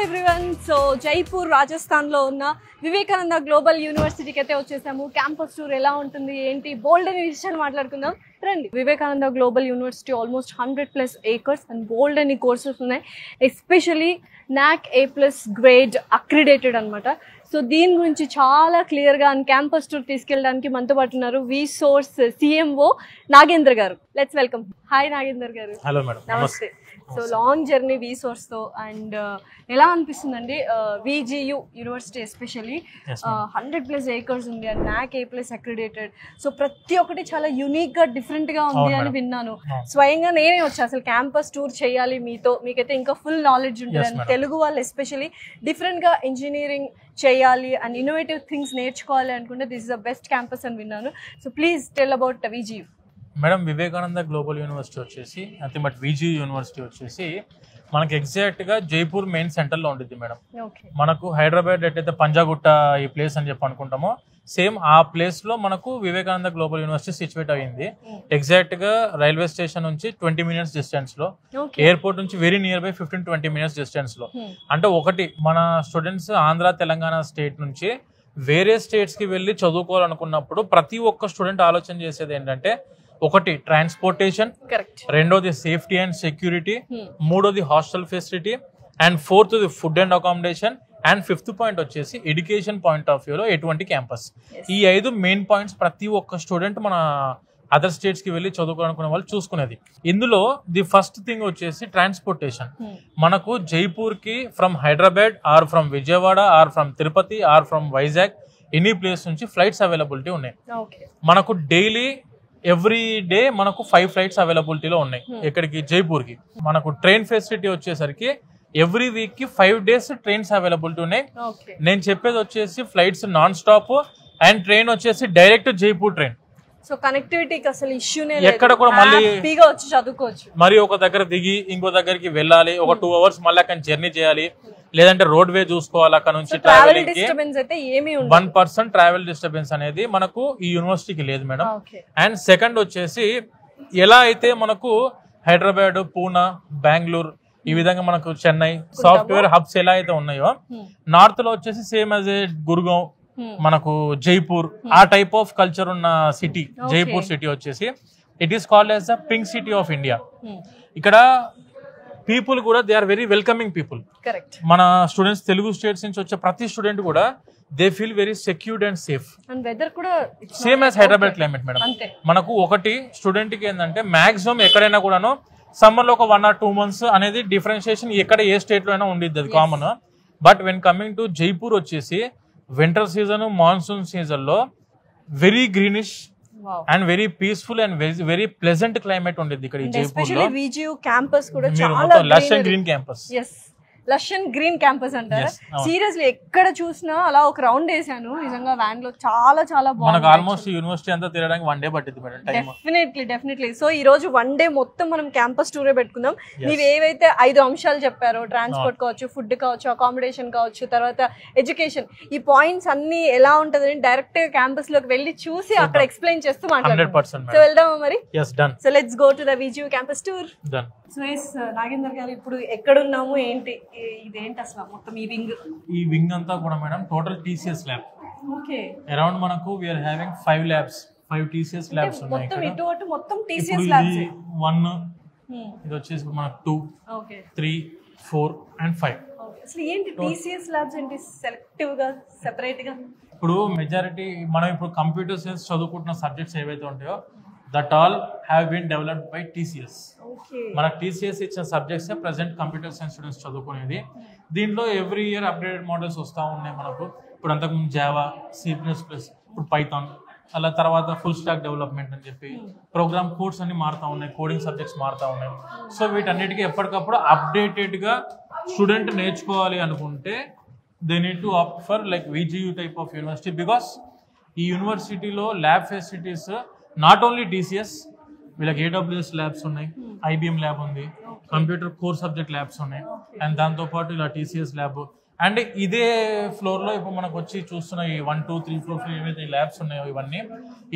Everyone. So Jaipur రాజస్థాన్లో ఉన్న Vivekananda global యూనివర్సిటీకి అయితే వచ్చేసాము. క్యాంపస్ టూర్ ఎలా ఉంటుంది ఏంటి బోల్డ్ అనే విషయాలు మాట్లాడుకుందాం రండి. Vivekananda global university almost 100+ acres and bold అని కోర్సెస్ ఉన్నాయి. Especially NAC A+ grade accredited అనమాట. సో దీని గురించి చాలా క్లియర్గా అండ్ క్యాంపస్ టూర్ తీసుకెళ్ళడానికి మనతో పాటు ఉన్నారు విసోర్స్ CMO నాగేంద్ర గారు. Let's welcome. హాయ్ నాగేంద్ర గారు. Hello madam. నమస్తే. సో లాంగ్ జర్నీ విసోర్స్తో అండ్ ఎలా అనిపిస్తుందండి VGU యూనివర్సిటీ ఎస్పెషల్లీ 100+ acres ఉంది and NAC A+ accredited. So ప్రతి ఒక్కటి చాలా యూనిక్గా డిఫరెంట్గా ఉంది అని విన్నాను. స్వయంగా నేనే వచ్చా అసలు క్యాంపస్ టూర్ చేయాలి మీతో, మీకైతే ఇంకా ఫుల్ నాలెడ్జ్ ఉంటుంది అండ్ తెలుగు వాళ్ళు ఎస్పెషల్లీ డిఫరెంట్గా ఇంజనీరింగ్ చేయాలి అండ్ ఇన్నోవేటివ్ థింగ్స్ నేర్చుకోవాలి అనుకుంటే this is the best campus అని విన్నాను. So please tell about VGU. Madam, Vivekananda global university వచ్చేసి నథింగ్ బట్ VGU యూనివర్సిటీ వచ్చేసి మనకి ఎగ్జాక్ట్గా జైపూర్ మెయిన్ సెంటర్లో ఉంటుంది మేడం. మనకు హైదరాబాద్ ఎట్లయితే పంజాగుట్ట ఈ ప్లేస్ అని చెప్పి అనుకుంటామో సేమ్ ఆ ప్లేస్లో మనకు వివేకానంద గ్లోబల్ యూనివర్సిటీ సిచ్యువేట్ అయ్యింది. ఎగ్జాక్ట్గా రైల్వే స్టేషన్ నుంచి 20 minutes డిస్టెన్స్లో, ఎయిర్పోర్ట్ నుంచి వెరీ నియర్ బై 15-20 minutes డిస్టెన్స్లో. అంటే ఒకటి మన స్టూడెంట్స్ ఆంధ్ర తెలంగాణ స్టేట్ నుంచి వేరే స్టేట్స్కి వెళ్ళి చదువుకోవాలనుకున్నప్పుడు ప్రతి ఒక్క స్టూడెంట్ ఆలోచన చేసేది ఏంటంటే ఒకటి ట్రాన్స్పోర్టేషన్, రెండోది సేఫ్టీ అండ్ సెక్యూరిటీ, మూడోది హాస్టల్ ఫెసిలిటీ అండ్ ఫోర్త్ది food and accommodation and fifth point వచ్చేసి ఎడ్యుకేషన్ పాయింట్ ఆఫ్ వ్యూలో ఎటువంటి క్యాంపస్. ఈ 5 మెయిన్ పాయింట్స్ ప్రతి ఒక్క స్టూడెంట్ మన అదర్ స్టేట్స్ కి వెళ్ళి చదువుకోవాలనుకునే వాళ్ళు చూసుకునేది. ఇందులో ది ఫస్ట్ థింగ్ వచ్చేసి ట్రాన్స్పోర్టేషన్. మనకు జైపూర్ కి from Hyderabad or from Vijayawada or from Tirupati or from Vizag any place నుంచి ఫ్లైట్స్ అవైలబిలిటీ ఉన్నాయి. మనకు డైలీ ఎవ్రీ డే మనకు 5 flights అవైలబిలిటీలో ఉన్నాయి ఎక్కడికి, జైపూర్కి. మనకు ట్రైన్ ఫెసిలిటీ వచ్చేసరికి ఎవ్రీ వీక్ కి 5 days ట్రైన్స్ అవైలబిలిటీ ఉన్నాయి. నేను చెప్పేది వచ్చేసి flights non stop and train వచ్చేసి డైరెక్ట్ జైపూర్ ట్రైన్. సో కనెక్టివిటీకి అసలు ఇష్యూనే ఎక్కడ కూడా మళ్ళీ హ్యాపీగా వచ్చి చదువుకోవచ్చు. మరి ఒక దగ్గర దిగి ఇంకో దగ్గరికి వెళ్ళాలి, ఒక 2 hours మళ్ళీ అక్కడ జర్నీ చేయాలి, లేదంటే రోడ్ వే చూసుకోవాలి. అక్కడ నుంచి ట్రావెలింగ్ కి 1% ట్రావెల్ డిస్టర్బెన్స్ అనేది మనకు ఈ యూనివర్సిటీకి లేదు మేడం. అండ్ సెకండ్ వచ్చేసి ఎలా అయితే మనకు హైదరాబాద్, పూనా, బెంగళూరు ఈ విధంగా మనకు చెన్నై సాఫ్ట్వేర్ హబ్స్ ఎలా అయితే ఉన్నాయో నార్త్ లో వచ్చేసి సేమ్ యాజ్ ఏ గుర్గావ్, మనకు జైపూర్ ఆ టైప్ ఆఫ్ కల్చర్ ఉన్న సిటీ జైపూర్ సిటీ వచ్చేసి it is called as the pink city of India. ఇక్కడ పీపుల్ కూడా they are very welcoming people. మన స్టూడెంట్స్ తెలుగు స్టేట్స్ నుంచి వచ్చే ప్రతి స్టూడెంట్ కూడా they feel very secured and safe. Same as Hyderabad climate madam. మనకు ఒకటి స్టూడెంట్ కి ఏంటంటే మాక్సిమం ఎక్కడైనా కూడాను సమ్మర్ లో ఒక 1 or 2 months అనేది డిఫరెన్షియేషన్ ఎక్కడ ఏ స్టేట్ లో అయినా ఉండిద్ది, అది common. But when coming to Jaipur వచ్చేసి వింటర్ సీజన్, మాన్సూన్ సీజన్ లో very greenish and very peaceful and very pleasant climate ఉండేది ఇక్కడ ఈ జైపూర్ లో. VGU క్యాంపస్ కూడా lush and green campus. Lush and green campus అంటారా? సీరియస్లీ ఎక్కడ చూసినా అలా ఒక రౌండ్ వేసాను నిజంగా వ్యాన్ లో, చాలా చాలా బాగుంది. మనకు ఆల్మోస్ట్ యూనివర్సిటీ అంతా తిరగడానికి 1 day పట్టింది మేడం టైం. డెఫినెట్లీ. సో ఈ రోజు 1 day మొత్తం మనం క్యాంపస్ టూరే పెట్టుకుందాం. మీరు ఏవైతే 5 అంశాలు చెప్పారో, ట్రాన్స్పోర్ట్ కావచ్చు, ఫుడ్ కావచ్చు, అకామిడేషన్ కావచ్చు, తర్వాత ఎడ్యుకేషన్, ఈ పాయింట్స్ అన్ని ఎలా ఉంటదని డైరెక్ట్ గా క్యాంపస్ లోకి వెళ్ళి చూసి అక్కడ ఎక్స్ప్లెయిన్ చేస్తూ మాట్లాడుకుందాం. సో వెళ్దామా మరి? So let's go to the VGU campus tour. So Nagender గారు, ఇప్పుడు ఎక్కడున్నాము ఏంటి, ఇదేంటి అసలు మొత్తం ఈ వింగ్ అంతా కూడా madam total TCS lab. Around మనకు we are having 5 labs, 5 TCS labs ఉన్నాయి ఇక్కడ. మొత్తం TCS ల్యాబ్స్. 1 ఇది వచ్చేసి మనకు 2, 3, 4 and 5. అసలు ఏంటి TCS ల్యాబ్స్ ఏంటి సెలెక్టివ్ గా సెపరేట్ గా? ఇప్పుడు మెజారిటీ మనం ఇప్పుడు కంప్యూటర్ సైన్స్ చదువుకుంటున్న సబ్జెక్ట్స్ ఏవైతే ఉంటాయో that all have been developed by TCS. మనకు TCS ఇచ్చిన subjects present computer science students చదువుకునేది. దీంట్లో ఎవ్రీ ఇయర్ అప్డేటెడ్ మోడల్స్ వస్తూ ఉన్నాయి మనకు. ఇప్పుడు అంతకుముందు జావా, C++, ఇప్పుడు పైథాన్, అలా తర్వాత ఫుల్ స్టాక్ డెవలప్మెంట్ అని చెప్పి ప్రోగ్రామ్ కోడ్స్ అన్ని మారుతూ ఉన్నాయి, కోడింగ్ సబ్జెక్ట్స్ మారుతూ ఉన్నాయి. సో వీటన్నిటికీ ఎప్పటికప్పుడు అప్డేటెడ్గా స్టూడెంట్ నేర్చుకోవాలి అనుకుంటే they need to opt for like VGU type of university. Because ఈ యూనివర్సిటీలో lab facilities not only TCS, వీళ్ళకి AWS ల్యాబ్స్ ఉన్నాయి, IBM ల్యాబ్ ఉంది, కంప్యూటర్ కోర్ సబ్జెక్ట్ ల్యాబ్స్ ఉన్నాయి, అండ్ దాంతోపాటు ఇలా TCS ల్యాబ్, అండ్ ఇదే ఫ్లోర్ లో ఇప్పుడు మనకు వచ్చి చూస్తున్న ఈ 1, 2, 3 ఫ్లోర్స్ ఏవైతే ల్యాబ్స్ ఉన్నాయో ఇవన్నీ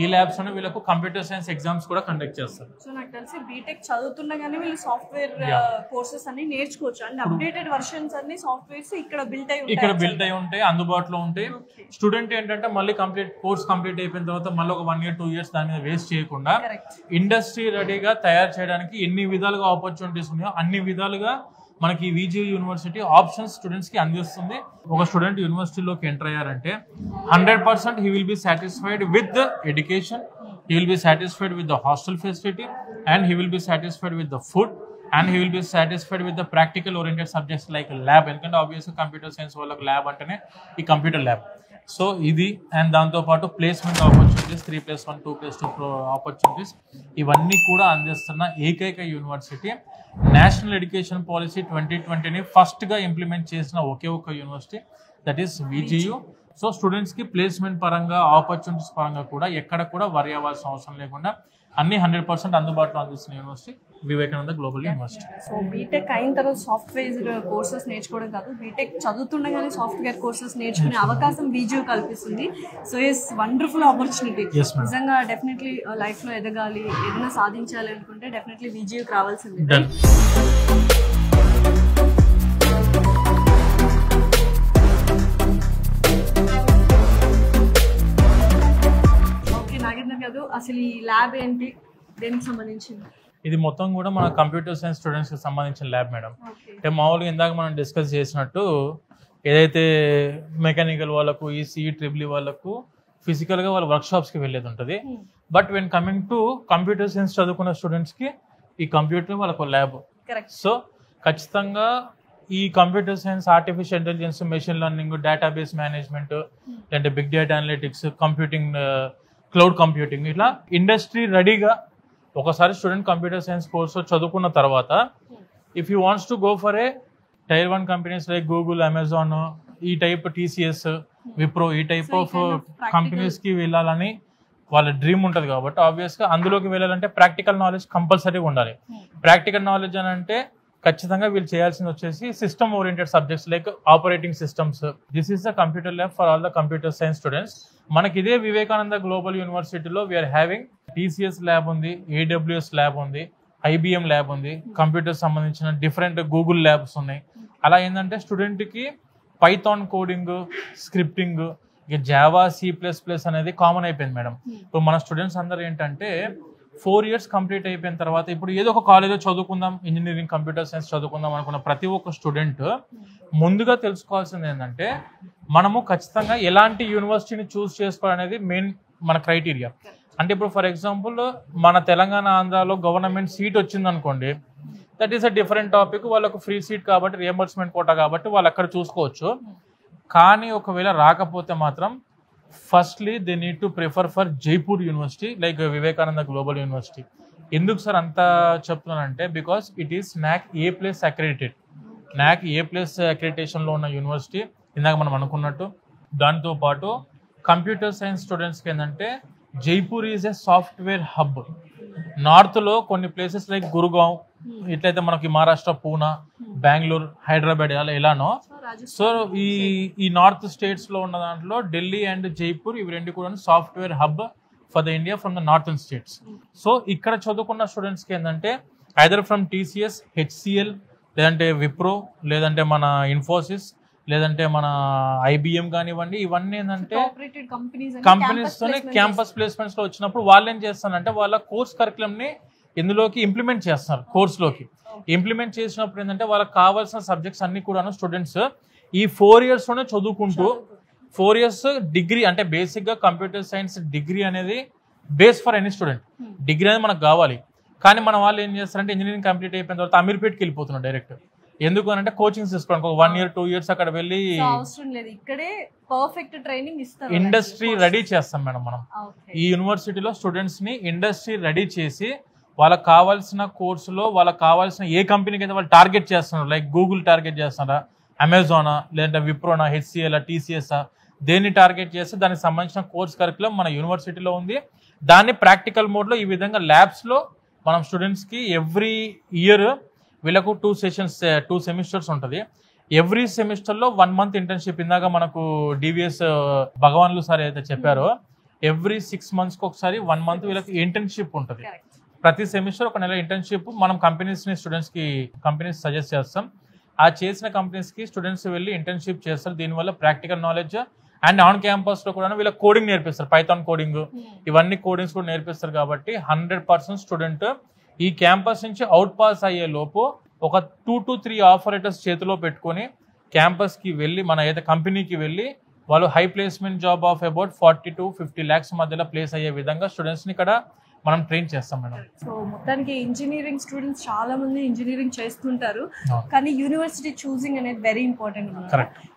ఈ ల్యాబ్స్ లో వీళ్ళకు కంప్యూటర్ సైన్స్ ఎగ్జామ్స్ కూడా కండక్ట్ చేస్తారు. సో నాకు తెలిసి బీటెక్ చదువుతున్నగానే వీళ్ళు సాఫ్ట్వేర్ కోర్సెస్ అన్ని నేర్చుకోవచ్చు అండ్ అప్డేటెడ్ వర్షన్స్ అన్ని సాఫ్ట్వేర్స్ ఇక్కడ బిల్ట్ అయి ఉంటాయి, అందుబాటులో ఉంటాయి. స్టూడెంట్ ఏంటంటే మళ్ళీ కోర్స్ కంప్లీట్ అయిపోయిన తర్వాత మళ్ళీ ఒక 1 year 2 years దాని మీద వేస్ట్ చేయకుండా ఇండస్ట్రీ రెడీగా తయారు చేయడానికి ఎన్ని విధాలుగా ఆపర్చునిటీస్ ఉన్నాయో అన్ని విధాలుగా మనకి విజియు యూనివర్సిటీ ఆప్షన్స్ స్టూడెంట్స్ కి అందిస్తుంది. ఒక స్టూడెంట్ యూనివర్సిటీలోకి ఎంటర్ అయ్యారంటే 100% he will be satisfied with the education, he will be satisfied with the hostel facility and he will be satisfied with the food and he will be satisfied with the practical oriented subjects like lab. ఎందుకంటే ఆబ్వియస్గా computer science వాళ్ళకి lab అంటేనే ఈ computer lab. So ఇది and దాంతోపాటు placement opportunities 3+1 2+2 opportunities ఇవన్నీ కూడా అందిస్తున్న ఏకైక యూనివర్సిటీ. నేషనల్ ఎడ్యుకేషన్ పాలసీ 2020ని ఫస్ట్గా ఇంప్లిమెంట్ చేసిన ఒకే ఒక యూనివర్సిటీ, దట్ ఈస్ విజియు. సో స్టూడెంట్స్కి ప్లేస్మెంట్ పరంగా ఆపర్చునిటీస్ పరంగా కూడా ఎక్కడ కూడా వరి అవ్వాల్సిన అవసరం లేకుండా అన్ని 100% అందుబాటులో అందిస్తున్న university Vivekananda global university. So B Tech అయిన తర్వాత సాఫ్ట్వేర్ కోర్సెస్ నేర్చుకోవడం కాదు, బీటెక్ చదువుతుండగానే సాఫ్ట్వేర్ కోర్సెస్ నేర్చుకునే అవకాశం విజియు కల్పిస్తుంది. So it's wonderful opportunity. నిజంగా డెఫినెట్లీ లైఫ్ లో ఎదగాలి, ఏదైనా సాధించాలి అనుకుంటే డెఫినెట్లీ విజియుకి రావాల్సింది. అసలు ఈ ల్యాబ్ ఏంటి, దేనికి సంబంధించింది? ఇది మొత్తం కూడా మన కంప్యూటర్ సైన్స్ స్టూడెంట్స్ కి సంబంధించిన ల్యాబ్ మేడం. అంటే మామూలుగా ఇందాక మనం డిస్కస్ చేసినట్టు ఏదైతే మెకానికల్ వాళ్ళకు ఈసీ ట్రిపుల్ వాళ్ళకు ఫిజికల్ గా వాళ్ళ వర్క్ షాప్స్ కి వెళ్ళేది ఉంటుంది. But when coming to computer science చదువుకున్న స్టూడెంట్స్ కి ఈ కంప్యూటర్ వాళ్ళకు ల్యాబ్. సో ఖచ్చితంగా ఈ computer science, artificial intelligence, machine learning, database management, అంటే big data analytics, computing, cloud computing, ఇట్లా ఇండస్ట్రీ రెడీగా ఒకసారి స్టూడెంట్ కంప్యూటర్ సైన్స్ కోర్సు చదువుకున్న తర్వాత if you wants to go for a tier 1 companies like Google, Amazon, ఈ type TCS, Wipro, ఈ type of కంపెనీస్కి వెళ్ళాలని వాళ్ళ డ్రీమ్ ఉంటుంది. కాబట్టి ఆబ్వియస్గా అందులోకి వెళ్ళాలంటే ప్రాక్టికల్ నాలెడ్జ్ కంపల్సరీగా ఉండాలి. ప్రాక్టికల్ నాలెడ్జ్ అని అంటే ఖచ్చితంగా వీళ్ళు చేయాల్సింది వచ్చేసి system oriented subjects like operating systems. This is the computer lab for all the computer science students. మనకి ఇదే వివేకానంద గ్లోబల్ యూనివర్సిటీలో వీఆర్ హ్యావింగ్ టీసీఎస్ ల్యాబ్ ఉంది, ఏడబ్ల్యూఎస్ ల్యాబ్ ఉంది, ఐబిఎం ల్యాబ్ ఉంది, కంప్యూటర్ సంబంధించిన డిఫరెంట్ గూగుల్ ల్యాబ్స్ ఉన్నాయి. అలా ఏంటంటే స్టూడెంట్కి పైథాన్ కోడింగ్, స్క్రిప్టింగ్, ఇక జావా, C++ అనేది కామన్ అయిపోయింది మేడం. ఇప్పుడు మన స్టూడెంట్స్ అందరూ ఏంటంటే 4 years కంప్లీట్ అయిపోయిన తర్వాత ఇప్పుడు ఏదో ఒక కాలేజ్లో చదువుకుందాం, ఇంజనీరింగ్, కంప్యూటర్ సైన్స్ చదువుకుందాం అనుకున్న ప్రతి ఒక్క స్టూడెంట్ ముందుగా తెలుసుకోవాల్సింది ఏంటంటే మనము ఖచ్చితంగా ఎలాంటి యూనివర్సిటీని చూస్ చేసుకోవాలనేది మెయిన్ మన క్రైటీరియా. అంటే ఇప్పుడు ఫర్ ఎగ్జాంపుల్ మన తెలంగాణ, ఆంధ్రాలో గవర్నమెంట్ సీట్ వచ్చింది అనుకోండి, that is a different topic. వాళ్ళకు ఫ్రీ సీట్ కాబట్టి, రియంబర్స్మెంట్ కోటా కాబట్టి వాళ్ళు అక్కడ చూసుకోవచ్చు. కానీ ఒకవేళ రాకపోతే మాత్రం firstly they need to prefer for Jaipur university like Vivekananda global university. ఎందుకు సార్ అంతా చెప్తున్నానంటే because it is NAAC A+ accredited. NAAC A+ అక్రెడిటేషన్లో ఉన్న యూనివర్సిటీ ఇందాక మనం అనుకున్నట్టు. దాంతోపాటు కంప్యూటర్ సైన్స్ స్టూడెంట్స్కి ఏంటంటే Jaipur is a software hub. నార్త్లో కొన్ని ప్లేసెస్ లైక్ గురుగావ్, ఇట్లయితే మనకి మహారాష్ట్ర పూనా, బెంగళూరు, హైదరాబాద్ ఇలానో. సో ఈ నార్త్ స్టేట్స్లో ఉన్న దాంట్లో ఢిల్లీ అండ్ జైపూర్ ఇవి రెండు కూడా software hub for the India from the northern states. So ఇక్కడ చదువుకున్న స్టూడెంట్స్కి ఏంటంటే ఐదర్ ఫ్రమ్ TCS, HCL, లేదంటే విప్రో, లేదంటే మన ఇన్ఫోసిస్, లేదంటే మన IBM కానివ్వండి, ఇవన్నీ ఏంటంటే కంపెనీస్తోనే క్యాంపస్ ప్లేస్మెంట్స్లో వచ్చినప్పుడు వాళ్ళు ఏం చేస్తారంటే వాళ్ళ కోర్స్ కరికులంని ఇందులోకి ఇంప్లిమెంట్ చేస్తున్నారు. కోర్సులోకి ఇంప్లిమెంట్ చేసినప్పుడు ఏంటంటే వాళ్ళకి కావాల్సిన సబ్జెక్ట్స్ అన్ని కూడా స్టూడెంట్స్ ఈ 4 yearsలోనే చదువుకుంటూ 4 years డిగ్రీ, అంటే బేసిక్గా కంప్యూటర్ సైన్స్ డిగ్రీ అనేది base for any student. Degree అనేది మనకు కావాలి. కానీ మన వాళ్ళు ఏం చేస్తారంటే ఇంజనీరింగ్ కంప్లీట్ అయిపోయిన తర్వాత అమీర్పేట్కి వెళ్ళిపోతున్నారు డైరెక్ట్. ఎందుకు అని అంటే కోచింగ్స్ తీసుకోవడానికి ఒక 1 year 2 years అక్కడ వెళ్ళి ఇండస్ట్రీ రెడీ చేస్తాం మేడం మనం. ఈ యూనివర్సిటీలో స్టూడెంట్స్ ని ఇండస్ట్రీ రెడీ చేసి వాళ్ళకి కావాల్సిన కోర్సులో వాళ్ళకి కావాల్సిన ఏ కంపెనీకి అయితే వాళ్ళు టార్గెట్ చేస్తున్నారు, లైక్ గూగుల్ టార్గెట్ చేస్తున్నారా, అమెజానా, లేదంటే విప్రోనా, HCL, TCS, దేన్ని టార్గెట్ చేస్తే దానికి సంబంధించిన కోర్స్ కరికులం మన యూనివర్సిటీలో ఉంది. దాన్ని ప్రాక్టికల్ మోడ్లో ఈ విధంగా ల్యాబ్స్లో మనం స్టూడెంట్స్కి ఎవ్రీ ఇయర్ వీళ్ళకు 2 సెమిస్టర్స్ ఉంటుంది. ఎవ్రీ సెమిస్టర్ లో 1 month ఇంటర్న్షిప్. ఇందాక మనకు డివిఎస్ భగవాన్లు సార్ అయితే చెప్పారో ఎవ్రీ 6 months కి ఒకసారి 1 month వీళ్ళకి ఇంటర్న్షిప్ ఉంటుంది. ప్రతి సెమిస్టర్ ఒక నెల ఇంటర్న్షిప్ మనం స్టూడెంట్స్ కి కంపెనీస్ సజెస్ట్ చేస్తాం. ఆ చేసిన కంపెనీస్ కి స్టూడెంట్స్ వెళ్ళి ఇంటర్న్షిప్ చేస్తారు. దీనివల్ల practical knowledge and on campus లో కూడా వీళ్ళకి కోడింగ్ నేర్పిస్తారు. పైథాన్ కోడింగ్ ఇవన్నీ కోడింగ్స్ కూడా నేర్పిస్తారు. కాబట్టి 100% స్టూడెంట్ ఈ క్యాంపస్ నుంచి అవుట్ పాస్ అయ్యే లోపు ఒక 2 to 3 ఆఫర్ లెటర్స్ చేతిలో పెట్టుకొని క్యాంపస్ కి వెళ్ళి మన ఏదైతే కంపెనీకి వెళ్ళి వాళ్ళు high placement job of about 40 to 50 lakhs మధ్యలో ప్లేస్ అయ్యే విధంగా స్టూడెంట్స్ ని ఇక్కడ మనం ట్రైన్ చేస్తాం మేడం. సో మొత్తానికి ఇంజనీరింగ్ స్టూడెంట్స్ చాలా మంది ఇంజనీరింగ్ చేస్తుంటారు, కానీ యూనివర్సిటీ చూసింగ్ అనేది very important.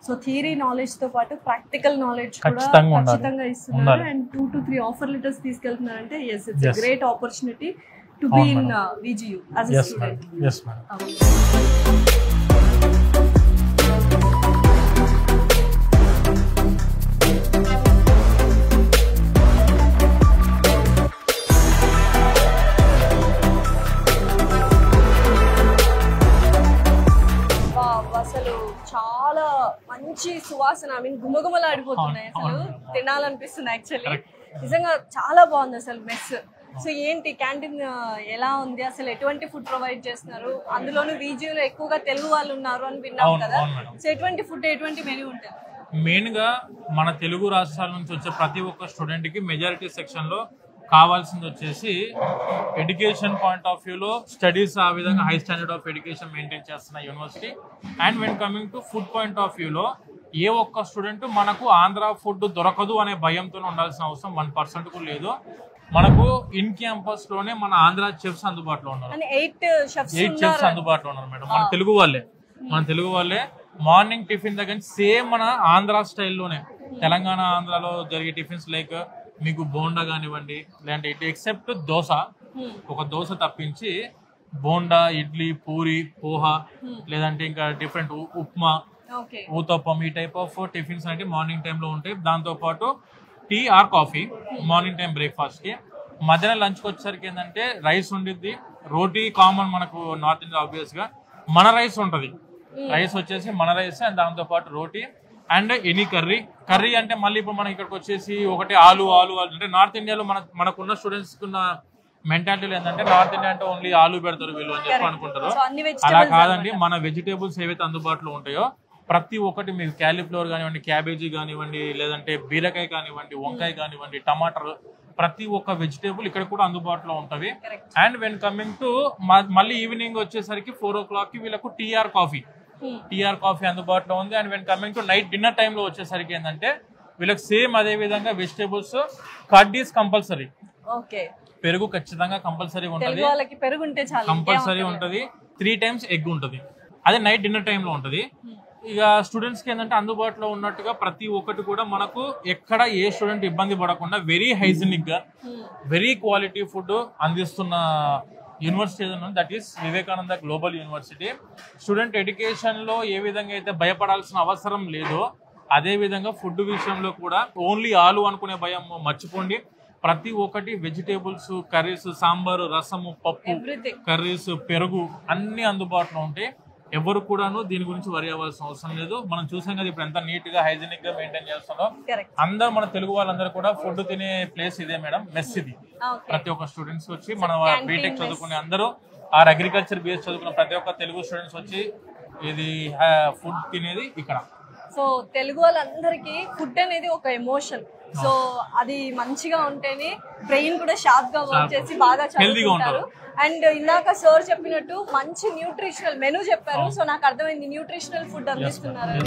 So theory knowledge తో పాటు ప్రాక్టికల్ నాలెడ్జ్ కూడా ఖచ్చితంగా ఇస్తున్నారు. అండ్ 2 to 3 ఆఫర్ లెటర్స్ తీసుకెళ్తున్నారంటే yes, it's a great opportunity to be in VGU as a student. Yes madam. అసలు చాలా మంచి సువాసన, ఐ మీన్ గుమగుమలాడిపోతున్నాయి. అసలు తినాలనిపిస్తుంది యాక్చువల్లీ. నిజంగా చాలా బాగుంది అసలు మెస్. సో ఏంటి క్యాంటీన్ ఎలా ఉంది, అసలు ఎటువంటి ఫుడ్ ప్రొవైడ్ చేస్తున్నారు? అందులోనూ VGUలో ఎక్కువగా తెలుగు వాళ్ళు ఉన్నారు అని విన్నాం కదా. సో ఎటువంటి ఫుడ్, ఎటువంటి మెనూ ఉంటుంది? మెయిన్ గా మన తెలుగు రాష్ట్రాల నుంచి వచ్చే ప్రతి ఒక్క స్టూడెంట్ కి మెజారిటీ సెక్షన్ లో కావాల్సింది వచ్చేసి ఎడ్యుకేషన్ పాయింట్ ఆఫ్ వ్యూలో స్టడీస్ ఆ విధంగా high standard of education maintain చేస్తున్న university. And when coming to food point of వ్యూలో ఏ ఒక్క స్టూడెంట్ మనకు ఆంధ్ర ఫుడ్ దొరకదు అనే భయంతో ఉండాల్సిన అవసరం 1% కూడా లేదు. మనకు ఇన్ క్యాంపస్ లోనే మన ఆంధ్ర చెఫ్స్ అందుబాటులో ఉన్నారు. 8 చెఫ్స్ అందుబాటులో ఉన్నారు మేడం. మన తెలుగు వాళ్ళే మార్నింగ్ టిఫిన్ దగ్గర సేమ్ మన ఆంధ్ర స్టైల్లోనే, తెలంగాణ ఆంధ్రాలో జరిగే టిఫిన్స్ లైక్ మీకు బోండా కానివ్వండి, లేదంటే ఇటు ఎక్సెప్ట్ దోశ, ఒక దోశ తప్పించి బోండా, ఇడ్లీ, పూరి, పోహా, లేదంటే ఇంకా డిఫరెంట్ ఉప్మా, ఊతప్పం, ఈ టైప్ ఆఫ్ టిఫిన్స్ అంటే మార్నింగ్ టైంలో ఉంటాయి. దాంతోపాటు tea or coffee morning time బ్రేక్ఫాస్ట్కి. మధ్యాహ్నం లంచ్కి వచ్చేసరికి ఏంటంటే రైస్ ఉండిద్ది, రోటీ కామన్ మనకు నార్త్ ఇండియా ఆబ్వియస్గా. మన రైస్ ఉంటుంది, రైస్ వచ్చేసి మన రైస్ అండ్ దాంతోపాటు రోటీ అండ్ ఎనీ కర్రీ అంటే మళ్ళీ ఇప్పుడు మనకి ఇక్కడికి వచ్చేసి ఒకటి ఆలు అంటే నార్త్ ఇండియాలో మనకున్న స్టూడెంట్స్ కున్న మెంటాలిటీలో ఏంటంటే నార్త్ ఇండియా అంటే ఓన్లీ ఆలు పెడతారు వీళ్ళు అని చెప్పి అనుకుంటారు. అలా కాదండి, మన వెజిటేబుల్స్ ఏవైతే అందుబాటులో ఉంటాయో ప్రతి ఒక్కటి మీకు క్యాలీఫ్లవర్ కానివ్వండి, క్యాబేజీ కానివ్వండి, లేదంటే బీరకాయ కానివ్వండి, వంకాయ కానివ్వండి, టమాటర్, ప్రతి ఒక్క వెజిటేబుల్ ఇక్కడ కూడా అందుబాటులో ఉంటవి. అండ్ వెన్ కమింగ్ టు మళ్ళీ ఈవినింగ్ వచ్చేసరికి 4 o'clock వీళ్ళకు టీఆర్ కాఫీ అందుబాటులో ఉంది. And when coming to night dinner టైంలో వచ్చేసరికి ఏంటంటే వీళ్ళకి సేమ్ అదే విధంగా వెజిటేబుల్స్, కర్డ్ ఈస్ కంపల్సరీ, పెరుగు ఖచ్చితంగా కంపల్సరీ ఉంటుంది, కంపల్సరీ ఉంటుంది. 3 times ఎగ్ ఉంటుంది, అదే నైట్ డిన్నర్ టైంలో ఉంటుంది. ఇక స్టూడెంట్స్ కి ఏంటంటే అందుబాటులో ఉన్నట్టుగా ప్రతి ఒక్కటి కూడా మనకు ఎక్కడ ఏ స్టూడెంట్ ఇబ్బంది పడకుండా వెరీ హైజీనిక్ గా వెరీ క్వాలిటీ ఫుడ్ అందిస్తున్న యూనివర్సిటీ ఏదైనా that is Vivekananda global university. Student education లో ఏ విధంగా అయితే భయపడాల్సిన అవసరం లేదో అదే విధంగా ఫుడ్ విషయంలో కూడా ఓన్లీ ఆలు అనుకునే భయం మర్చిపోండి. ప్రతి ఒక్కటి వెజిటేబుల్స్, కర్రీస్, సాంబారు, రసము, పప్పు, కర్రీస్, పెరుగు అన్ని అందుబాటులో ఉంటాయి. ఎవరు కూడాను దీని గురించి వరి అవ్వాల్సిన అవసరం లేదు. మనం చూసాం కదా ఇప్పుడు ఎంత నీట్ గా హైజీనిక్ గా మెయింటైన్ చేస్తున్నాం. అందరూ మన తెలుగు వాళ్ళందరూ కూడా ఫుడ్ తినే ప్లేస్ ఇదే మేడం, మెస్ ఇది. ప్రతి ఒక్క స్టూడెంట్స్ వచ్చి మన బీటెక్ చదువుకునే అందరూ ఆర్ అగ్రికల్చర్ బిఎస్ చదువుకున్న ప్రతి ఒక్క తెలుగు స్టూడెంట్స్ వచ్చి ఇది ఫుడ్ తినేది ఇక్కడ. సో తెలుగు వాళ్ళందరికీ ఫుడ్ అనేది ఒక ఎమోషన్. సో అది మంచిగా ఉంటేనే బ్రెయిన్ కూడా షార్ప్ గా వర్క్ చేసి బాగా చదువుకుంటారు. అండ్ ఇందాక సార్ చెప్పినట్టు మంచి న్యూట్రిషనల్ మెనూ చెప్పారు. సో నాకు అర్థమైంది న్యూట్రిషనల్ ఫుడ్ అందిస్తున్నారు.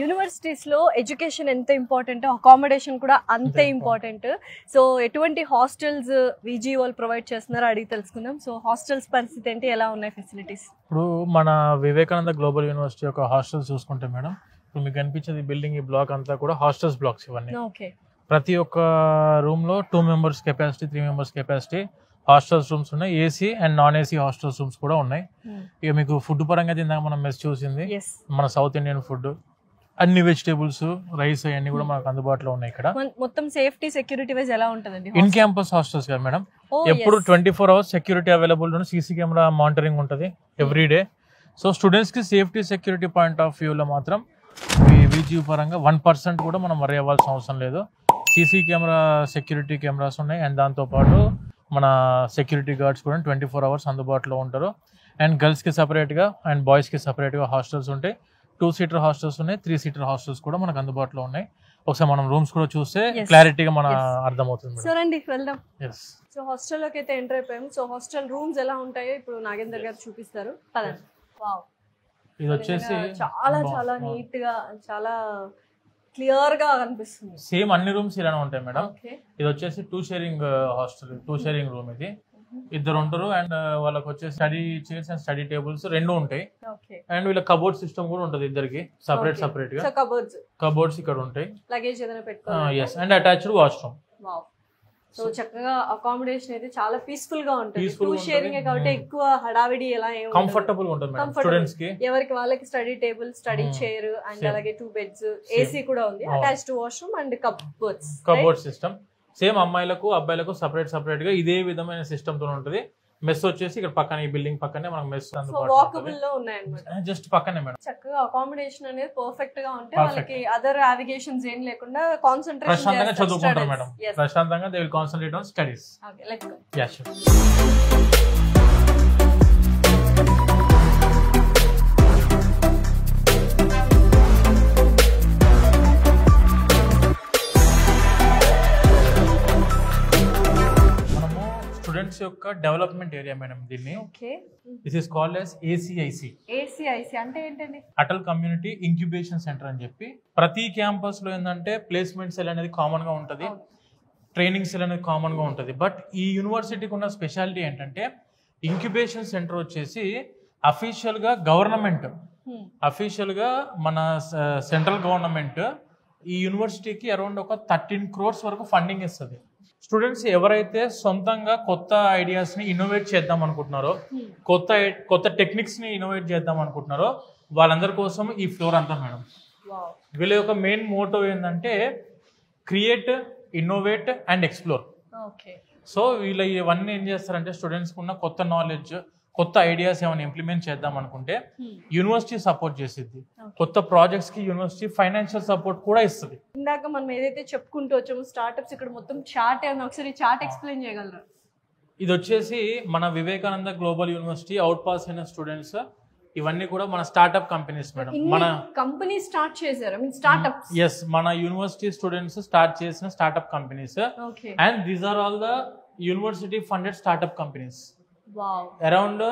యూనివర్సిటీస్ లో ఎడ్యుకేషన్ ఎంత ఇంపార్టెంట్, అకామిడేషన్ కూడా అంతే ఇంపార్టెంట్. సో ఎటువంటి హాస్టల్స్ VGU వాళ్ళు ప్రొవైడ్ చేస్తున్నారో అడిగి తెలుసుకుందాం. సో హాస్టల్స్ పరిస్థితి ఏంటి, ఎలా ఉన్నాయి ఫెసిలిటీస్? ఇప్పుడు మన వివేకానంద గ్లోబల్ యూనివర్సిటీ యొక్క హాస్టల్స్ చూసుకుంటే మేడం, ఇప్పుడు మీకు కనిపించేది బిల్డింగ్, ఈ బ్లాక్ అంతా కూడా హాస్టల్స్ బ్లాక్స్ ఇవన్నీ. ప్రతి ఒక్క రూమ్ లో 2 members capacity, 3 members capacity hostels rooms ఉన్నాయి. AC and non AC hostels rooms కూడా ఉన్నాయి. ఇక మీకు ఫుడ్ పరంగా ఇందాక మనం మెస్ చూసింది మన సౌత్ ఇండియన్ ఫుడ్, అన్ని వెజిటేబుల్స్, రైస్ అన్ని కూడా మనకు అందుబాటులో ఉన్నాయి ఇక్కడ. మొత్తం సేఫ్టీ సెక్యూరిటీ వైజ్ ఎలా ఉంటుందండి? ఇన్ క్యాంపస్ హాస్టల్స్ కదా మేడం, ఎప్పుడు 24 hours సెక్యూరిటీ అవైలబుల్ ఉంటుంది, సీసీ కెమెరా మానిటరింగ్ ఉంటుంది ఎవ్రీ డే. సో స్టూడెంట్స్ కి సేఫ్టీ సెక్యూరిటీ పాయింట్ ఆఫ్ వ్యూలో మాత్రం VGU పరంగా 1% కూడా మనం వరి అవ్వాల్సిన అవసరం లేదు. సీసీ కెమెరా సెక్యూరిటీ కెమెరాస్ ఉన్నాయి, అండ్ దాంతోపాటు మన సెక్యూరిటీ గార్డ్స్ కూడా 24 hours అందుబాటులో ఉంటారు. అండ్ గర్ల్స్కి సపరేట్గా అండ్ బాయ్స్కి సపరేట్గా హాస్టల్స్ ఉంటాయి. 2-seater హాస్టల్స్ ఉన్నాయి, 3-seater హాస్టల్స్ కూడా మనకు అందుబాటులో ఉన్నాయి. ఒకసారి మనం రూమ్స్ కూడా చూస్తే క్లారిటీగా మన అర్థమవుతుంది. సో రండి వెళ్దాం. సో హాస్టల్లోకి అయితే ఎంటర్ అయిపోయాము. సో హాస్టల్ రూమ్స్ ఎలా ఉంటాయో ఇప్పుడు నాగేందర్ గారు చూపిస్తారు. పదండి. వావ్, ఇది వచ్చేసి చాలా చాలా నీట్ గా, చాలా క్లియర్ గా కనిపిస్తుంది. సేమ్ అన్ని రూమ్స్ ఇలానే ఉంటాయి మేడం. ఇది వచ్చేసి 2 sharing హాస్టల్, 2 sharing రూమ్. ఇది ఇద్దరు ఉంటారు, అండ్ వాళ్ళకి వచ్చేసి study chairs and study tables 2 ఉంటాయి. అండ్ వీళ్ళ కబోర్డ్ సిస్టమ్ కూడా ఉంటుంది ఇద్దరికి సపరేట్ గా. కబోర్డ్స్ ఇక్కడ ఉంటాయి, లగేజ్ ఏదైనా పెట్టుకోవాలి. yes, and attached washroom. So చక్కగా అకామిడేషన్ అయితే చాలా పీస్ఫుల్ గా ఉంటుంది. 2 sharing కాబట్టి ఎక్కువ హడావిడి ఎలా కంఫర్టబుల్ గా ఉంటుంది మేడం స్టూడెంట్స్ కి. ఎవరికి వాళ్ళకి study table, study chair, and అలాగే 2 beds, ఏసీ కూడా ఉంది, attached washroom and cupboard system. Same అమ్మాయిలకు అబ్బాయిలకు సపరేట్ గా ఇదే విధమైన సిస్టమ్ తో ఉంటుంది. మెస్ వచ్చేసి ఇక్కడ పక్కన, ఈ బిల్డింగ్ పక్కనే మనకు మెస్ వాకబుల్ లో ఉన్నాయన్నమాట. జస్ట్ పక్కనే మేడం. చక్కగా అకామిడేషన్ అనేది పర్ఫెక్ట్ గా ఉంటే వాళ్ళకి అదర్ నావిగేషన్స్ ఏం లేకుండా కాన్సంట్రేషన్ ప్రశాంతంగా చదువుకుంటారు మేడం. ప్రశాంతంగా they will concentrate on studies. Okay, let's go. Ya sure. Students యొక్క డెవలప్మెంట్ ఏరియా మేడం దీన్ని. This is called as ACIC. అంటే ఏంటండి? అటల్ కమ్యూనిటీ ఇంక్యుబేషన్ సెంటర్ అని చెప్పి. ప్రతి క్యాంపస్ లో ఏంటంటే ప్లేస్మెంట్ సెల్ అనేది కామన్ గా ఉంటుంది, ట్రైనింగ్ సెల్ అనేది కామన్ గా ఉంటుంది. బట్ ఈ యూనివర్సిటీకి ఉన్న స్పెషాలిటీ ఏంటంటే ఇంక్యుబేషన్ సెంటర్ వచ్చేసి అఫీషియల్ గా గవర్నమెంట్, అఫీషియల్ గా మన సెంట్రల్ గవర్నమెంట్ ఈ యూనివర్సిటీకి అరౌండ్ ఒక 13 crores వరకు ఫండింగ్ ఇస్తుంది. స్టూడెంట్స్ ఎవరైతే సొంతంగా కొత్త ఐడియాస్ ని ఇన్నోవేట్ చేద్దాం అనుకుంటున్నారో, కొత్త టెక్నిక్స్ ని ఇన్నోవేట్ చేద్దాం అనుకుంటున్నారో వాళ్ళందరి కోసం ఈ ఫ్లోర్ అంతా మేడం. వీళ్ళ యొక్క మెయిన్ మోటో ఏంటంటే create, innovate and explore. So వీళ్ళు ఇవన్నీ ఏం చేస్తారంటే స్టూడెంట్స్కి ఉన్న కొత్త నాలెడ్జ్, కొత్త ఐడియాస్ ఏమైనా ఇంప్లిమెంట్ చేద్దాం అనుకుంటే యూనివర్సిటీ సపోర్ట్ చేసిద్ది. కొత్త ప్రాజెక్ట్స్ కి యూనివర్సిటీ ఫైనాన్షియల్ సపోర్ట్ కూడా ఇస్తుంది. ఇందాక మనం ఏదైతే చెప్పుకుంటూ వచ్చామో స్టార్ట్అప్స్, ఇక్కడ మొత్తం చార్ట్ ఏమన్నా ఒకసారి చార్ట్ ఎక్స్ప్లెయిన్ చేయగలరా? ఇది వచ్చేసి మన Vivekananda global university out pass అయిన స్టూడెంట్స్, ఇవన్నీ కూడా మన స్టార్ట్అప్ కంపెనీస్ మేడం. మన కంపెనీ స్టార్ట్ చేశారు, ఐ మీన్ స్టార్ట్అప్స్. yes, మన యూనివర్సిటీ స్టూడెంట్స్ స్టార్ట్ చేసిన startup companies. And these are all the university funded startup companies. Around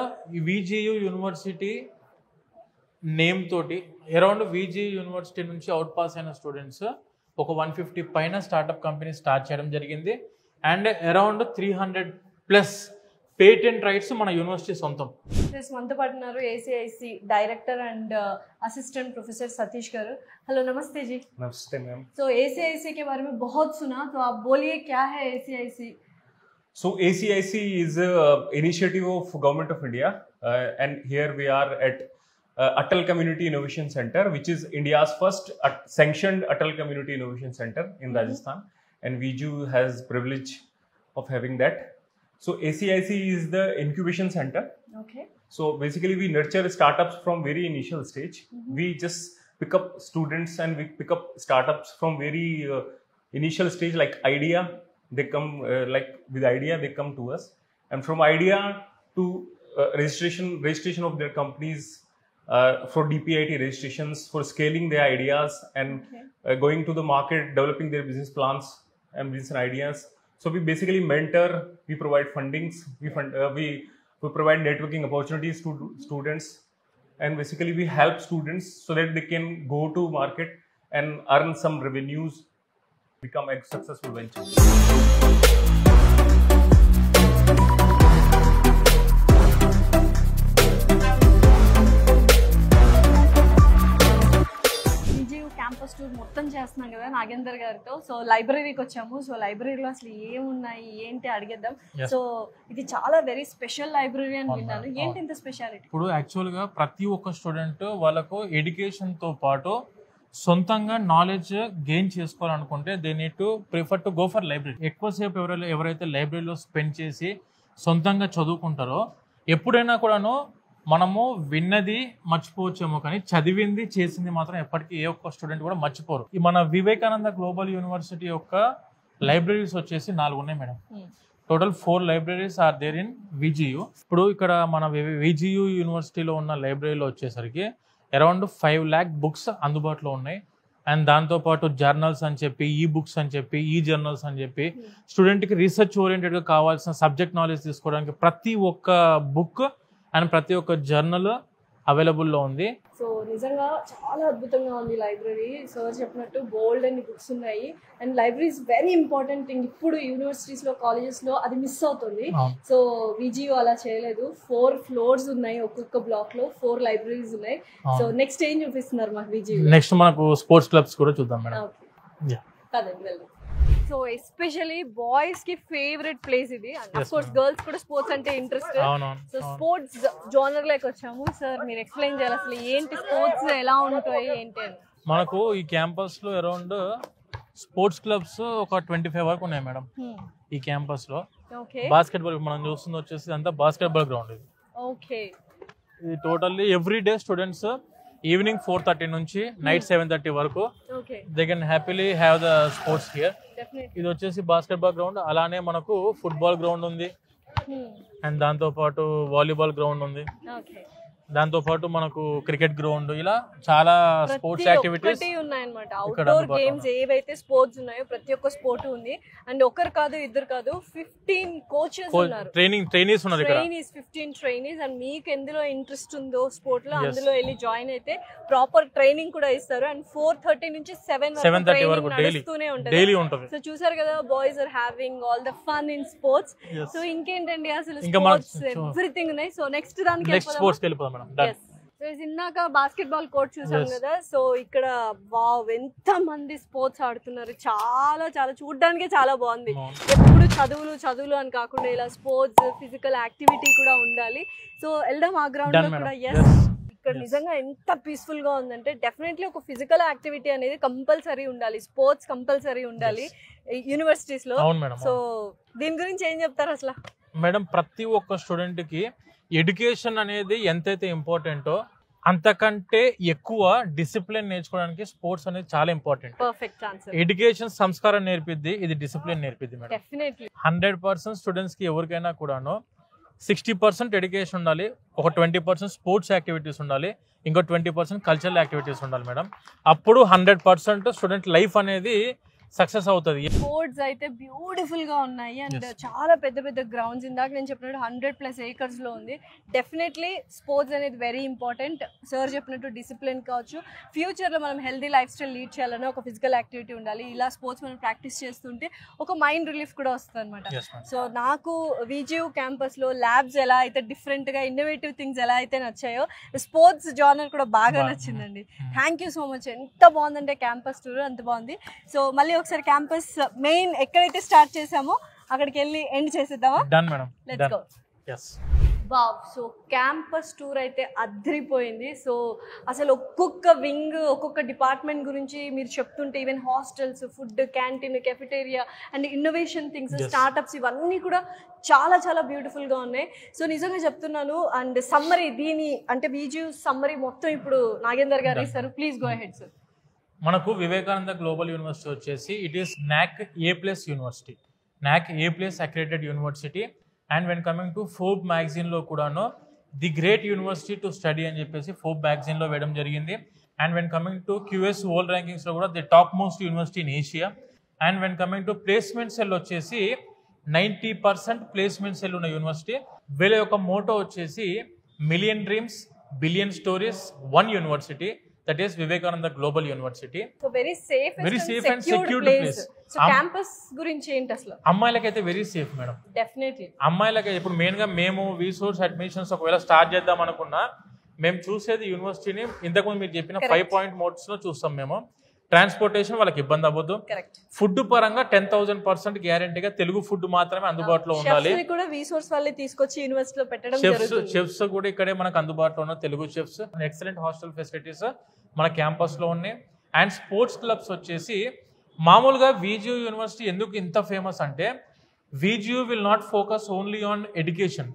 VGU university name తోటి around VGU university నుంచి out pass అయిన students ఒక 150 పైన startup company start చేయడం జరిగింది. And around 300+ patent rights మన university సొంతం. మనతో పాటు ఉన్నారు ACIC director and assistant professor Satish garu. Hello, नमस्ते जी. नमस्ते मैम. So ACIC के बारे में बहुत सुना, तो आप बोलिए क्या है ACIC? So ACIC is a initiative of Government of India, and here we are at Atal Community Innovation Center, which is India's first sanctioned Atal Community Innovation Center in Rajasthan, and VGU has privilege of having that. So ACIC is the incubation center. Okay. So basically we nurture startups from very initial stage. We just pick up students and we pick up startups from very initial stage, like idea. They come like with idea, they come to us, and from idea to registration of their companies, for DPIT registrations, for scaling their ideas and going to the market, developing their business plans and business ideas. So we basically mentor, we provide fundings, we provide networking opportunities to students, and basically we help students so that they can go to market and earn some revenues, become a successful venture. Campus tour మొత్తం చేస్తున్నాం కదా నాగేందర్ గారితో. So లైబ్రరీకి వచ్చాము. So లైబ్రరీలో అసలు ఏమున్నాయి ఏంటి అడిగేద్దాం. సో ఇది చాలా వెరీ స్పెషల్ లైబ్రరీ అని విన్నాను. ఏంటి ఇంత స్పెషాలిటీ? ఇప్పుడు యాక్చువల్గా ప్రతి ఒక్క స్టూడెంట్ వాళ్ళకు ఎడ్యుకేషన్తో పాటు సొంతంగా నాలెడ్జ్ గెయిన్ చేసుకోవాలనుకుంటే they need to prefer to go for library. ఎక్కువసేపు ఎవరైతే లైబ్రరీలో స్పెండ్ చేసి సొంతంగా చదువుకుంటారో ఎప్పుడైనా కూడాను మనము విన్నది మర్చిపోవచ్చేమో కానీ చదివింది చేసింది మాత్రం ఎప్పటికీ ఏ ఒక్క స్టూడెంట్ కూడా మర్చిపోరు. ఈ మన వివేకానంద గ్లోబల్ యూనివర్సిటీ యొక్క లైబ్రరీస్ వచ్చేసి 4 ఉన్నాయి madam. Total 4 libraries are there in VGU. ఇప్పుడు ఇక్కడ మన విజియు యూనివర్సిటీలో ఉన్న లైబ్రరీలో వచ్చేసరికి అరౌండ్ 5 lakh బుక్స్ అందుబాటులో ఉన్నాయి. అండ్ దాంతోపాటు జర్నల్స్ అని చెప్పి, ఈ బుక్స్ అని చెప్పి, ఈ జర్నల్స్ అని చెప్పి, స్టూడెంట్కి రీసెర్చ్ ఓరియంటెడ్గా కావాల్సిన సబ్జెక్ట్ నాలెడ్జ్ తీసుకోవడానికి ప్రతి ఒక్క బుక్ అండ్ ప్రతి ఒక్క జర్నల్ అవైలబుల్లో ఉంది. సో నిజంగా చాలా అద్భుతంగా ఉంది లైబ్రరీ. సార్ చెప్పినట్టు బోల్డ్ అన్ని బుక్స్ ఉన్నాయి. And library is very important thing. ఇప్పుడు యూనివర్సిటీస్లో, కాలేజెస్లో అది మిస్ అవుతుంది. సో విజియో అలా చేయలేదు. 4 floors ఉన్నాయి, ఒక్కొక్క బ్లాక్లో 4 libraries ఉన్నాయి. సో నెక్స్ట్ ఏం చూపిస్తున్నారు మాకు విజియో? నెక్స్ట్ మనకు స్పోర్ట్స్ క్లబ్స్ కూడా చూద్దాం మేడం. కదండి వెళ్దాం. సో ఎస్పెషల్లీ బాయ్స్ కి ఫేవరెట్ ప్లేస్ ఇది. అండ్ ఆఫ్ కోర్స్ గర్ల్స్ కూడా స్పోర్ట్స్ అంటే ఇంట్రెస్ట్. సో స్పోర్ట్స్ జోనర్ లోకి వచ్చాము. సార్ మీరు ఎక్స్ప్లెయిన్ చేయాలి అసలు ఏంటి స్పోర్ట్స్, ఎలా ఉంటాయి ఏంటి అని. మనకు ఈ క్యాంపస్ లో అరౌండ్ స్పోర్ట్స్ క్లబ్స్ ఒక 25 వరకు ఉన్నాయి మేడం ఈ క్యాంపస్ లో. బాస్కెట్బాల్ మనం చూస్తుంది వచ్చేసి అంతా బాస్కెట్బాల్ గ్రౌండ్ ఇది. ఓకే. ఇది totally every day students evening 4:30 నుంచి నైట్ 7:30 వరకు they can happily have the swords here. ఇది వచ్చేసి బాస్కెట్బాల్ గ్రౌండ్. అలానే మనకు ఫుట్బాల్ గ్రౌండ్ ఉంది అండ్ దాంతో పాటు వాలీబాల్ గ్రౌండ్ ఉంది. దాంతో పాటు మనకు క్రికెట్ గ్రౌండ్, ఇలా చాలా స్పోర్ట్స్ యాక్టివిటీస్ ఉన్నాయన్నమాట. అవుట్డోర్ గేమ్స్ ఏవైతే స్పోర్ట్స్ ఉన్నాయో ప్రతి ఒక్క స్పోర్ట్ ఉంది. అండ్ ఒకరు కాదు, ఇద్దరు కాదు, 15 కోచెస్ ఉన్నారు, ట్రైనీస్ ఉన్నారు ఇక్కడ. 15 ట్రైనీస్. అండ్ మీకు ఎందులో ఇంట్రెస్ట్ ఉందో స్పోర్ట్ లో అందులో వెళ్ళి జాయిన్ అయితే ప్రాపర్ ట్రైనింగ్ కూడా ఇస్తారు. అండ్ 4:30 నుంచి 7:30 వరకు నడుస్తూనే ఉంటుంది. సో చూసారు కదా, boys are having all the fun in sports. So ఇంకేంటండి అసలు స్పోర్ట్స్ ఎవ్రీథింగ్ ఉన్నాయి. సో నెక్స్ట్ దానికి వెళ్ళిపోదాం. ఇందాక బాస్కెట్బాల్ కోర్ట్ చూసాం కదా. సో ఇక్కడ వావ్ ఎంత మంది స్పోర్ట్స్ ఆడుతున్నారు. చాలా చాలా చూడడానికే చాలా బాగుంది. ఎప్పుడు చదువులు అని కాకుండా ఇలా స్పోర్ట్స్, ఫిజికల్ యాక్టివిటీ కూడా ఉండాలి. సో వెళ్దాం ఆ గ్రౌండ్ లో కూడా. ఇక్కడ నిజంగా ఎంత పీస్ఫుల్ గా ఉందంటే డెఫినెట్లీ ఒక ఫిజికల్ యాక్టివిటీ అనేది కంపల్సరీ ఉండాలి, స్పోర్ట్స్ కంపల్సరీ ఉండాలి యూనివర్సిటీస్ లో. సో దీని గురించి ఏం చెప్తారు అసలు మేడం? ప్రతి ఒక్క స్టూడెంట్ కి ఎడ్యుకేషన్ అనేది ఎంతైతే ఇంపార్టెంటో అంతకంటే ఎక్కువ డిసిప్లిన్ నేర్చుకోవడానికి స్పోర్ట్స్ అనేది చాలా ఇంపార్టెంట్. ఎడ్యుకేషన్ సంస్కారం నేర్పిద్ది, ఇది డిసిప్లిన్ నేర్పిద్ది మేడం. 100% స్టూడెంట్స్ కి ఎవరికైనా కూడాను 60% ఎడ్యుకేషన్ ఉండాలి, ఒక 20% స్పోర్ట్స్ యాక్టివిటీస్ ఉండాలి, ఇంకో 20% కల్చరల్ యాక్టివిటీస్ ఉండాలి మేడం. అప్పుడు 100% స్టూడెంట్ లైఫ్ అనేది సక్సెస్ అవుతుంది. స్పోర్ట్స్ అయితే బ్యూటిఫుల్ గా ఉన్నాయి అండ్ చాలా పెద్ద పెద్ద గ్రౌండ్స్. ఇందాక నేను చెప్పినట్టు 100+ acres లో ఉంది. డెఫినెట్లీ స్పోర్ట్స్ అనేది వెరీ ఇంపార్టెంట్. సార్ చెప్పినట్టు డిసిప్లిన్ కావచ్చు, ఫ్యూచర్ లో మనం హెల్దీ లైఫ్ స్టైల్ లీడ్ చేయాలన్నా ఒక ఫిజికల్ యాక్టివిటీ ఉండాలి. ఇలా స్పోర్ట్స్ మనం ప్రాక్టీస్ చేస్తుంటే ఒక మైండ్ రిలీఫ్ కూడా వస్తుంది అనమాట. సో నాకు విజియు క్యాంపస్ లో ల్యాబ్స్ ఎలా అయితే డిఫరెంట్ గా ఇన్నోవేటివ్ థింగ్స్ ఎలా అయితే నచ్చాయో, స్పోర్ట్స్ జానర్ కూడా బాగా నచ్చిందండి. Thank you so much. ఎంత బాగుందంటే క్యాంపస్ టూర్ అంత బాగుంది. సో మళ్ళీ ఒకసారి క్యాంపస్ మెయిన్ ఎక్కడైతే స్టార్ట్ చేసామో అక్కడికి వెళ్ళి ఎండ్ చేసేద్దామా? Done madam, let's go. Wow. So campus tour అయితే అద్రిపోయింది. సో అసలు ఒక్కొక్క వింగ్, ఒక్కొక్క డిపార్ట్మెంట్ గురించి మీరు చెప్తుంటే, even hostels, food, canteen, cafeteria and innovation things, startups, ఇవన్నీ కూడా చాలా చాలా బ్యూటిఫుల్గా ఉన్నాయి. సో నిజంగా చెప్తున్నాను. అండ్ సమ్మరీ, దీని అంటే విజియు సమ్మరీ మొత్తం ఇప్పుడు నాగేందర్ గారు ఇస్తారు. Please go ahead sir. మనకు వివేకానంద గ్లోబల్ యూనివర్సిటీ వచ్చేసి it is NAC A+ university, NAC A+ accredited university. And when coming to Forbes మ్యాగజైన్లో కూడాను the great university to study అని చెప్పేసి ఫోర్బ్ మ్యాగజైన్లో వేయడం జరిగింది. And when coming to QS world ర్యాంకింగ్స్లో కూడా the top most university in Asia. And when coming to placement cell వచ్చేసి 90% ప్లేస్మెంట్ సెల్ ఉన్న యూనివర్సిటీ. వీళ్ళ యొక్క మోటో వచ్చేసి million dreams, billion stories, 1 university. That is Vivekananda Global University. So very safe and secured place. So campus గురించి ఏంటి అసలు? అమ్మాయిలకైతే very safe madam. Definitely అమ్మాయిలకి ఇప్పుడు మెయిన్ గా మేము విసోర్స్ అడ్మిషన్స్ ఒకవేళ స్టార్ట్ చేద్దాం అనుకున్నా మేము చూసేది యూనివర్సిటీని ఇంతకుముందు మీరు చెప్పిన 5 point మోడ్స్ లో చూస్తాం మేము. ట్రాన్స్పోర్టేషన్ వాళ్ళకి ఇబ్బంది అవ్వద్దు. ఫుడ్ పరంగా 10,000% గ్యారెంటీగా తెలుగు ఫుడ్ మాత్రమే అందుబాటులో ఉండాలి. చెఫ్స్ కూడా ఇక్కడే మనకు అందుబాటులో ఉన్న Telugu chefs. Excellent hostel facilities మన క్యాంపస్ లో ఉన్నాయి. అండ్ స్పోర్ట్స్ క్లబ్స్ వచ్చేసి మామూలుగా VGU యూనివర్సిటీ ఎందుకు ఇంత ఫేమస్ అంటే VGU will not focus only on education,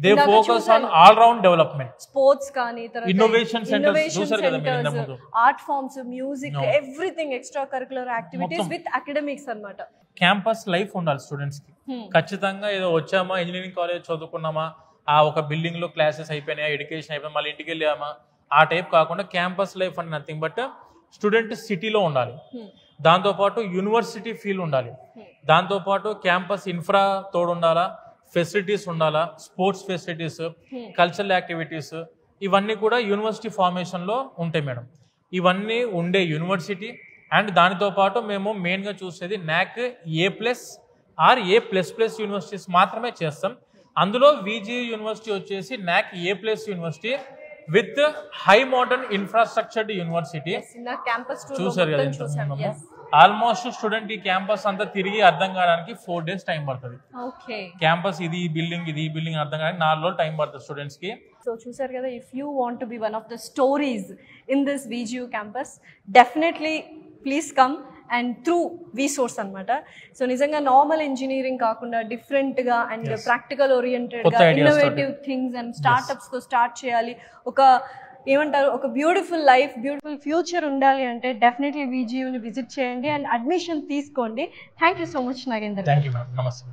they focus on all round development, sports కానీ ఇన్నోవేషన్ సెంటర్స్ చూసారు కదా మీరు ఇంతకు ముందు, art forms, music, everything extra curricular activities with academics అన్నమాట. క్యాంపస్ లైఫ్ ఉండాలి స్టూడెంట్స్ కి. ఖచ్చితంగా ఏదో వచ్చామా ఇంజనీరింగ్ కాలేజ్ చదువుకున్నామా, ఆ ఒక బిల్డింగ్ లో క్లాసెస్ అయిపోయినాయా, ఎడ్యుకేషన్ అయిపోయినా మళ్ళీ ఇంటికి వెళ్ళామా, ఆ టైప్ కాకుండా క్యాంపస్ లైఫ్ అని నథింగ్ బట్ స్టూడెంట్ సిటీలో ఉండాలి, దాంతోపాటు యూనివర్సిటీ ఫీల్ ఉండాలి, దాంతోపాటు క్యాంపస్ ఇన్ఫ్రా తోడు ఉండాలా, ఫెసిలిటీస్ ఉండాలా, స్పోర్ట్స్ ఫెసిలిటీస్, కల్చరల్ యాక్టివిటీస్, ఇవన్నీ కూడా యూనివర్సిటీ ఫార్మేషన్లో ఉంటాయి మేడం. ఇవన్నీ ఉండే యూనివర్సిటీ. అండ్ దానితో పాటు మేము మెయిన్గా చూసేది NAC A+ or A++ universities మాత్రమే చేస్తాం. అందులో VGU యూనివర్సిటీ వచ్చేసి NAC A+ university with high modern infrastructured university. చూసారు కదా ఇంతకుముందు. ఆల్మోస్ట్ స్టూడెంట్ ఈ క్యాంపస్ అంతా తిరిగి అర్థం కావడానికి 4 days టైం పడుతుంది. క్యాంపస్ ఇది ఈ బిల్డింగ్ అర్థం కావడానికి 4 రోజులు టైం పడుతుంది స్టూడెంట్స్ కి. సో చూసారు కదా, if you want to be one of the stories in this VGU campus, definitely please come and through VSource అనమాట. సో నిజంగా నార్మల్ ఇంజనీరింగ్ కాకుండా డిఫరెంట్గా అండ్ ప్రాక్టికల్ ఓరియంటెడ్గా ఇన్నోవేటివ్ థింగ్స్ అండ్ స్టార్ట్అప్స్తో స్టార్ట్ చేయాలి, ఒక ఏమంటారు ఒక బ్యూటిఫుల్ లైఫ్, బ్యూటిఫుల్ ఫ్యూచర్ ఉండాలి అంటే డెఫినెట్లీ VGUని విజిట్ చేయండి అండ్ అడ్మిషన్ తీసుకోండి. Thank you so much Nagender. Thank you madam. నమస్తే.